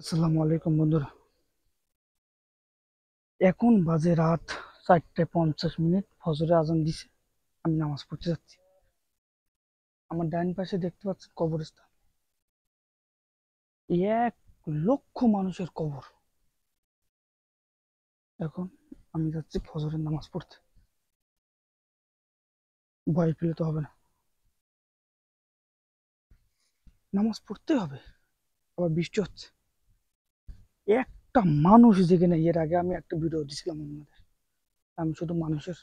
আসসালামু আলাইকুম বন্ধুরা। এখন বাজে রাত 4:50। ফজরের আজান দিছে। আমি নামাজ পড়তে যাচ্ছি। আমার ডাইন পাশে দেখতে পাচ্ছেন কবরস্থান। 1 লক্ষ মানুষের কবর। এখন আমি যাচ্ছি ফজরের নামাজ পড়তে। ভয় পেলে তো হবে না, নামাজ পড়তে হবে। আবার বৃষ্টি হচ্ছে। একটা মানুষ জেগে নেই। এর আগে আমি একটা ভিডিও দিছিলাম আপনাদের। আমি শুধু মানুষের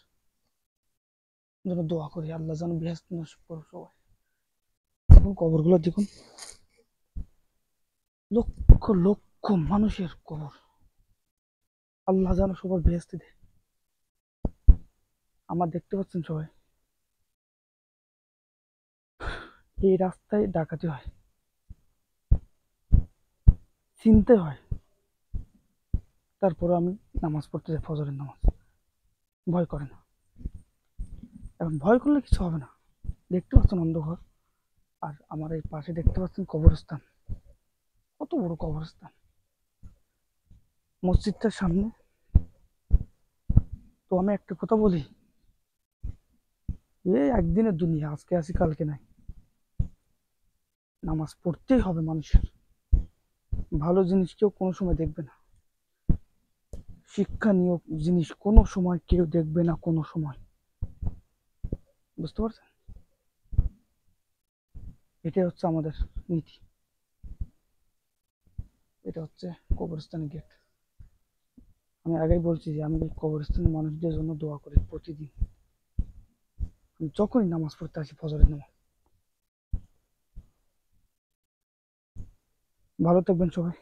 জন্য দোয়া করি, আল্লাহ যেন বেহেশত নসিব করে সবাই। এখন কবরগুলো দেখুন, লক্ষ লক্ষ মানুষের কবর। আল্লাহ যেন সবার বেহেশত দেয়। আমার দেখতে পাচ্ছেন সবাই, এই রাস্তায় ডাকাতি হয়, চিনতে হয়। তারপরে আমি নামাজ পড়তে যাই, ফজরের নামাজ। ভয় করে না। এখন ভয় করলে কিছু হবে না। দেখতে পাচ্ছেন অন্ধকার, আর আমার এই পাশে দেখতে পাচ্ছেন কবরস্থান। কত বড় কবরস্থান, মসজিদটার সামনে। তো আমি একটা কথা বলি, এই একদিনের দুনিয়া, আজকে আসি কালকে নাই। নামাজ পড়তেই হবে মানুষের। ভালো জিনিস কেউ কোনো সময় দেখবে না, শিক্ষণীয় জিনিস কোনো সময় কেউ দেখবে না, কোনো সময়। বুঝতে পারছেন? এটাই হচ্ছে আমাদের নীতি। এটা হচ্ছে কবরস্থানের গেট। আমি আগেই বলছি যে আমি এই কবরস্থানের মানুষদের জন্য দোয়া করি প্রতিদিন। আমি যখনই নামাজ পড়তে আসি, ফজরের নামাজ। ভালো থাকবেন সবাই।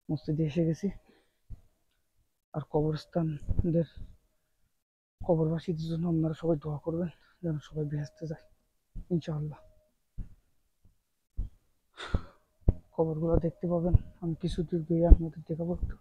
মসজিদে এসে গেছি। আর কবরস্থানদের, কবরবাসীদের জন্য আপনারা সবাই দোয়া করবেন, যেন সবাই বেহেশতে যায় ইনশাআল্লাহ। কবরগুলো দেখতে পাবেন। আমি কিছু দূর গিয়ে আপনাদের দেখাবো একটু।